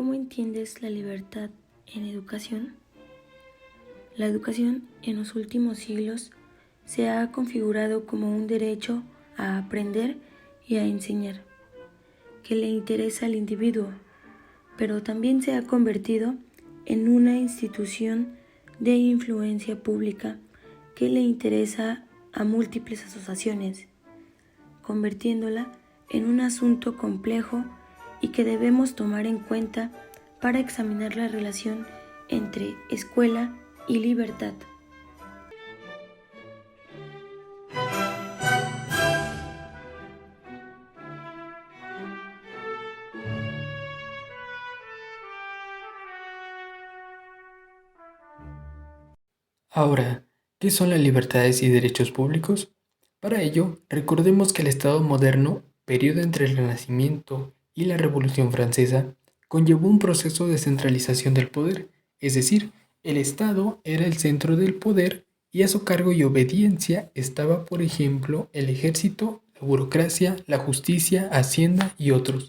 ¿Cómo entiendes la libertad en educación? La educación en los últimos siglos se ha configurado como un derecho a aprender y a enseñar, que le interesa al individuo, pero también se ha convertido en una institución de influencia pública que le interesa a múltiples asociaciones, convirtiéndola en un asunto complejo y que debemos tomar en cuenta para examinar la relación entre escuela y libertad. Ahora, ¿qué son las libertades y derechos públicos? Para ello, recordemos que el Estado moderno, periodo entre el Renacimiento y la Revolución Francesa, conllevó un proceso de centralización del poder, es decir, el Estado era el centro del poder y a su cargo y obediencia estaba, por ejemplo, el ejército, la burocracia, la justicia, Hacienda y otros,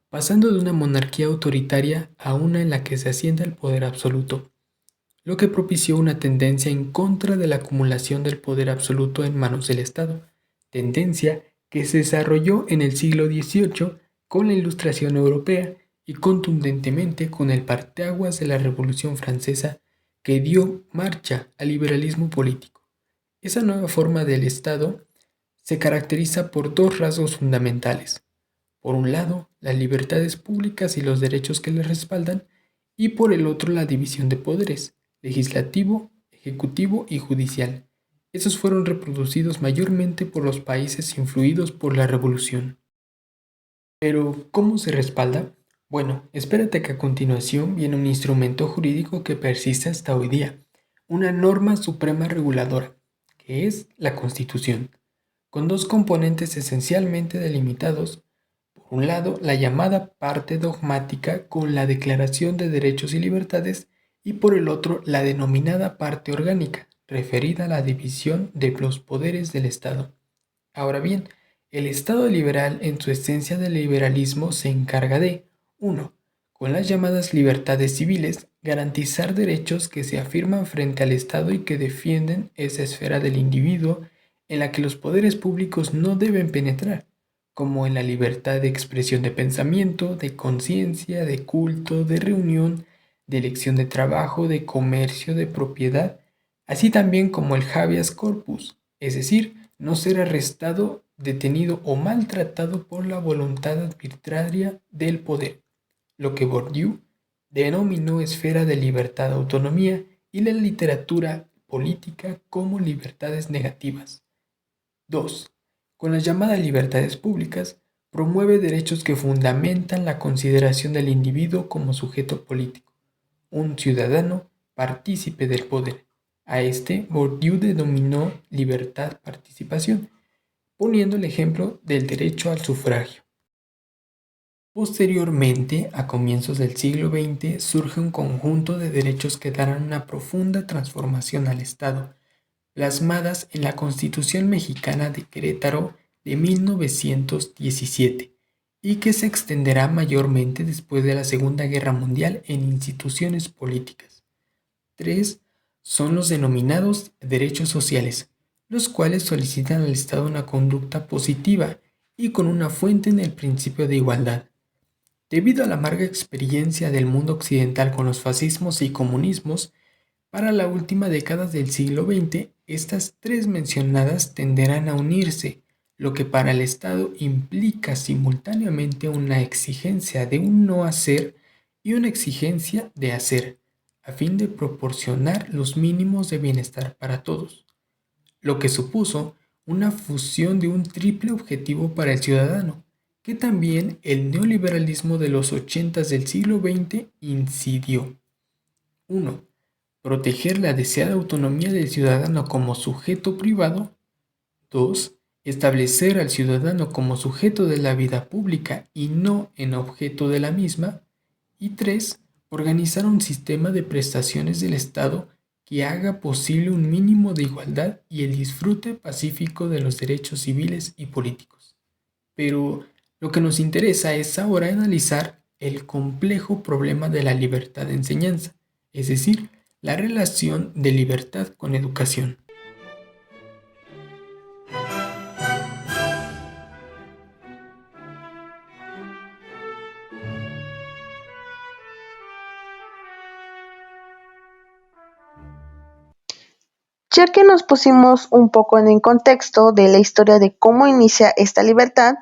pasando de una monarquía autoritaria a una en la que se asienta el poder absoluto, lo que propició una tendencia en contra de la acumulación del poder absoluto en manos del Estado, tendencia que se desarrolló en el siglo XVIII con la Ilustración Europea y contundentemente con el parteaguas de la Revolución Francesa que dio marcha al liberalismo político. Esa nueva forma del Estado se caracteriza por dos rasgos fundamentales. Por un lado, las libertades públicas y los derechos que les respaldan, y por el otro la división de poderes, legislativo, ejecutivo y judicial. Esos fueron reproducidos mayormente por los países influidos por la revolución. Pero, ¿cómo se respalda? Bueno, espérate que a continuación viene un instrumento jurídico que persiste hasta hoy día, una norma suprema reguladora, que es la Constitución, con dos componentes esencialmente delimitados. Por un lado, la llamada parte dogmática con la Declaración de Derechos y Libertades y por el otro, la denominada parte orgánica, referida a la división de los poderes del Estado. Ahora bien, el Estado liberal en su esencia de liberalismo se encarga de 1. Con las llamadas libertades civiles, garantizar derechos que se afirman frente al Estado y que defienden esa esfera del individuo en la que los poderes públicos no deben penetrar, como en la libertad de expresión de pensamiento, de conciencia, de culto, de reunión, de elección de trabajo, de comercio, de propiedad, así también como el habeas corpus, es decir, no ser arrestado, detenido o maltratado por la voluntad arbitraria del poder, lo que Bourdieu denominó esfera de libertad-autonomía y la literatura política como libertades negativas. 2. Con las llamadas libertades públicas, promueve derechos que fundamentan la consideración del individuo como sujeto político, un ciudadano partícipe del poder. A este Bourdieu denominó libertad-participación, poniendo el ejemplo del derecho al sufragio. Posteriormente, a comienzos del siglo XX, surge un conjunto de derechos que darán una profunda transformación al Estado, plasmadas en la Constitución Mexicana de Querétaro de 1917 y que se extenderá mayormente después de la Segunda Guerra Mundial en instituciones políticas. 3. Son los denominados derechos sociales, los cuales solicitan al Estado una conducta positiva y con una fuente en el principio de igualdad. Debido a la amarga experiencia del mundo occidental con los fascismos y comunismos, para la última década del siglo XX, estas tres mencionadas tenderán a unirse, lo que para el Estado implica simultáneamente una exigencia de un no hacer y una exigencia de hacer, a fin de proporcionar los mínimos de bienestar para todos, lo que supuso una fusión de un triple objetivo para el ciudadano, que también el neoliberalismo de los 80 del siglo XX incidió. 1. Proteger la deseada autonomía del ciudadano como sujeto privado. 2. Establecer al ciudadano como sujeto de la vida pública y no en objeto de la misma. Y 3. Organizar un sistema de prestaciones del Estado que haga posible un mínimo de igualdad y el disfrute pacífico de los derechos civiles y políticos. Pero lo que nos interesa es ahora analizar el complejo problema de la libertad de enseñanza, es decir, la relación de libertad con educación. Ya que nos pusimos un poco en el contexto de la historia de cómo inicia esta libertad,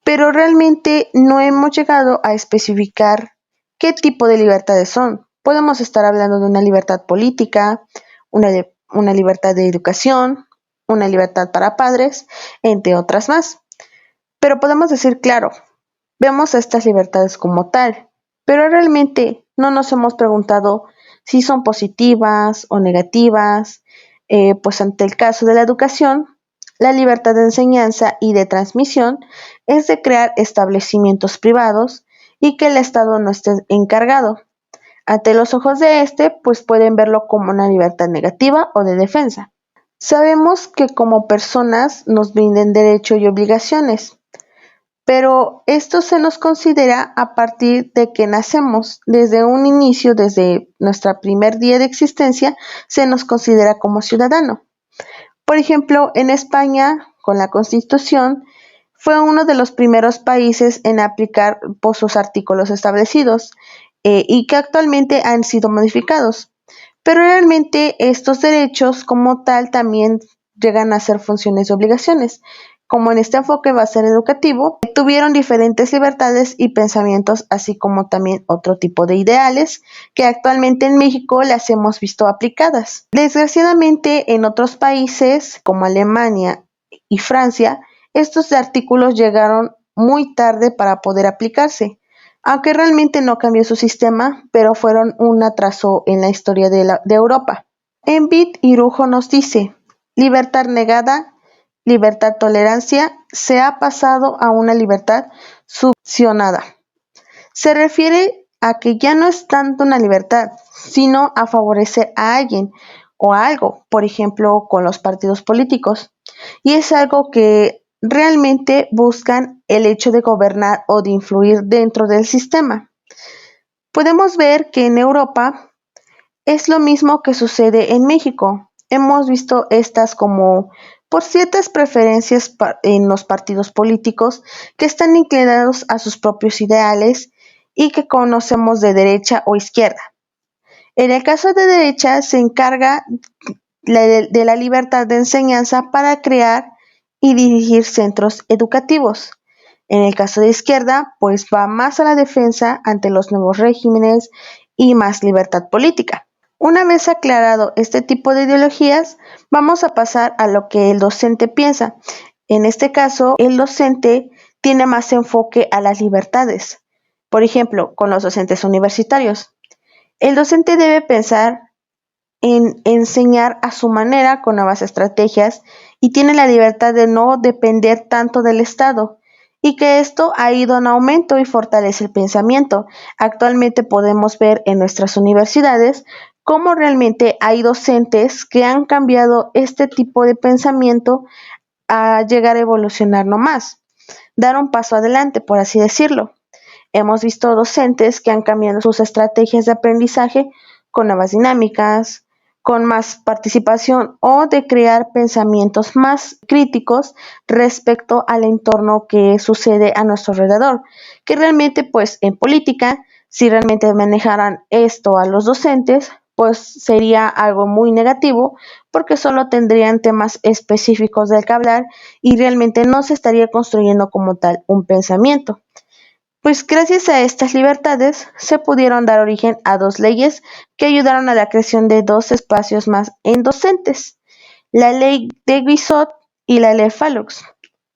pero realmente no hemos llegado a especificar qué tipo de libertades son. Podemos estar hablando de una libertad política, una libertad de educación, una libertad para padres, entre otras más. Pero podemos decir, claro, vemos a estas libertades como tal, pero realmente no nos hemos preguntado si son positivas o negativas, pues ante el caso de la educación, la libertad de enseñanza y de transmisión es de crear establecimientos privados y que el Estado no esté encargado. Ante los ojos de este, pues pueden verlo como una libertad negativa o de defensa. Sabemos que como personas nos brinden derechos y obligaciones, pero esto se nos considera a partir de que nacemos. Desde un inicio, desde nuestro primer día de existencia, se nos considera como ciudadano. Por ejemplo, en España, con la Constitución, fue uno de los primeros países en aplicar sus artículos establecidos y que actualmente han sido modificados. Pero realmente estos derechos como tal también llegan a ser funciones y obligaciones. Como en este enfoque va a ser educativo, tuvieron diferentes libertades y pensamientos, así como también otro tipo de ideales que actualmente en México las hemos visto aplicadas. Desgraciadamente, en otros países como Alemania y Francia, estos artículos llegaron muy tarde para poder aplicarse, aunque realmente no cambió su sistema, pero fueron un atraso en la historia de Europa. Envid Irujo nos dice, libertad negada, libertad tolerancia, se ha pasado a una libertad succionada. Se refiere a que ya no es tanto una libertad, sino a favorecer a alguien o a algo, por ejemplo, con los partidos políticos. Y es algo que realmente buscan el hecho de gobernar o de influir dentro del sistema. Podemos ver que en Europa es lo mismo que sucede en México. Hemos visto estas como por ciertas preferencias en los partidos políticos que están inclinados a sus propios ideales y que conocemos de derecha o izquierda. En el caso de derecha se encarga de la libertad de enseñanza para crear y dirigir centros educativos. En el caso de izquierda, pues va más a la defensa ante los nuevos regímenes y más libertad política. Una vez aclarado este tipo de ideologías, vamos a pasar a lo que el docente piensa. En este caso, el docente tiene más enfoque a las libertades. Por ejemplo, con los docentes universitarios. El docente debe pensar en enseñar a su manera con nuevas estrategias y tiene la libertad de no depender tanto del Estado y que esto ha ido en aumento y fortalece el pensamiento. Actualmente podemos ver en nuestras universidades cómo realmente hay docentes que han cambiado este tipo de pensamiento a llegar a evolucionar no más, dar un paso adelante, por así decirlo. Hemos visto docentes que han cambiado sus estrategias de aprendizaje con nuevas dinámicas, con más participación o de crear pensamientos más críticos respecto al entorno que sucede a nuestro alrededor, que realmente pues en política, si realmente manejaran esto a los docentes, pues sería algo muy negativo porque solo tendrían temas específicos del que hablar y realmente no se estaría construyendo como tal un pensamiento. Pues gracias a estas libertades se pudieron dar origen a dos leyes que ayudaron a la creación de dos espacios más en docentes, la ley de Guizot y la ley Falux.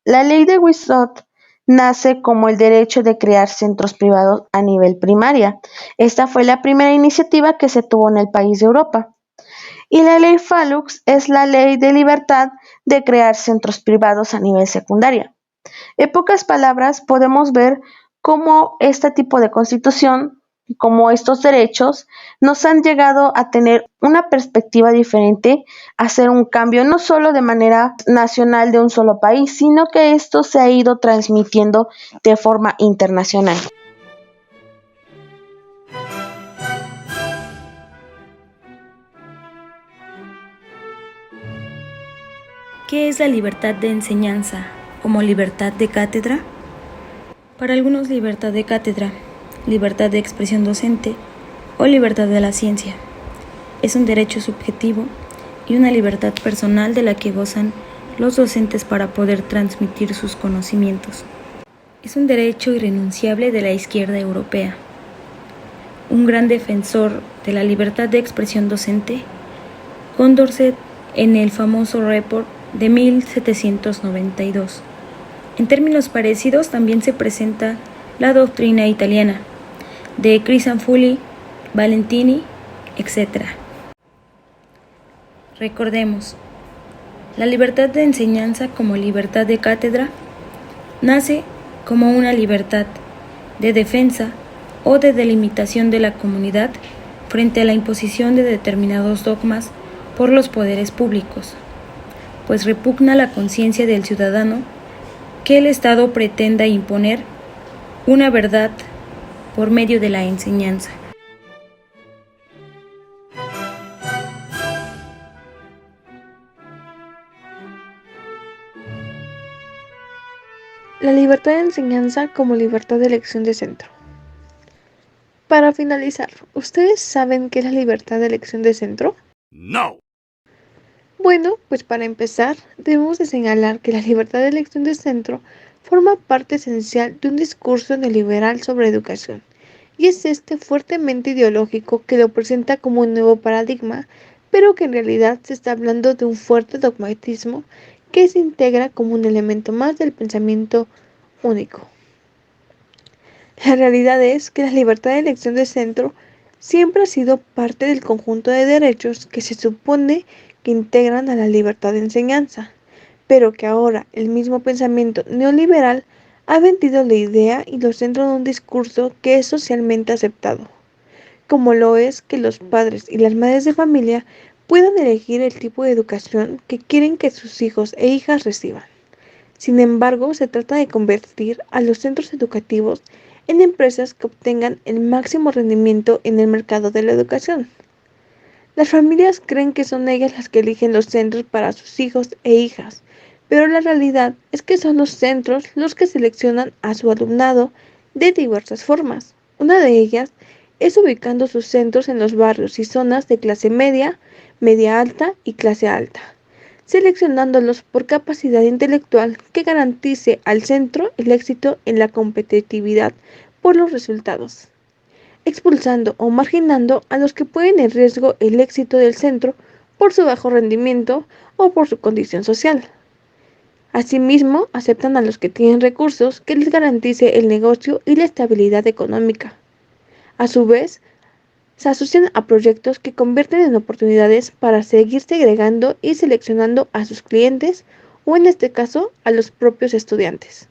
La ley de Guizot nace como el derecho de crear centros privados a nivel primaria. Esta fue la primera iniciativa que se tuvo en el país de Europa. Y la ley Falux es la ley de libertad de crear centros privados a nivel secundaria. En pocas palabras, podemos ver cómo este tipo de constitución, como estos derechos, nos han llegado a tener una perspectiva diferente, a hacer un cambio no solo de manera nacional de un solo país, sino que esto se ha ido transmitiendo de forma internacional. ¿Qué es la libertad de enseñanza como libertad de cátedra? Para algunos, libertad de cátedra, libertad de expresión docente o libertad de la ciencia es un derecho subjetivo y una libertad personal de la que gozan los docentes para poder transmitir sus conocimientos. Es un derecho irrenunciable de la izquierda europea. Un gran defensor de la libertad de expresión docente, Condorcet, en el famoso report de 1792. En términos parecidos también se presenta la doctrina italiana de Crisanfulli, Valentini, etc. Recordemos, la libertad de enseñanza como libertad de cátedra nace como una libertad de defensa o de delimitación de la comunidad frente a la imposición de determinados dogmas por los poderes públicos, pues repugna la conciencia del ciudadano que el Estado pretenda imponer una verdad por medio de la enseñanza. La libertad de enseñanza como libertad de elección de centro. Para finalizar, ¿ustedes saben qué es la libertad de elección de centro? No. Bueno, pues para empezar, debemos de señalar que la libertad de elección de centro forma parte esencial de un discurso neoliberal sobre educación, y es este fuertemente ideológico que lo presenta como un nuevo paradigma, pero que en realidad se está hablando de un fuerte dogmatismo que se integra como un elemento más del pensamiento único. La realidad es que la libertad de elección de centro siempre ha sido parte del conjunto de derechos que se supone que integran a la libertad de enseñanza, pero que ahora el mismo pensamiento neoliberal ha vendido la idea y lo centra en un discurso que es socialmente aceptado, como lo es que los padres y las madres de familia puedan elegir el tipo de educación que quieren que sus hijos e hijas reciban. Sin embargo, se trata de convertir a los centros educativos en empresas que obtengan el máximo rendimiento en el mercado de la educación. Las familias creen que son ellas las que eligen los centros para sus hijos e hijas, pero la realidad es que son los centros los que seleccionan a su alumnado de diversas formas. Una de ellas es ubicando sus centros en los barrios y zonas de clase media, media alta y clase alta, seleccionándolos por capacidad intelectual que garantice al centro el éxito en la competitividad por los resultados, expulsando o marginando a los que ponen en riesgo el éxito del centro por su bajo rendimiento o por su condición social. Asimismo, aceptan a los que tienen recursos que les garantice el negocio y la estabilidad económica. A su vez, se asocian a proyectos que convierten en oportunidades para seguir segregando y seleccionando a sus clientes o en este caso a los propios estudiantes.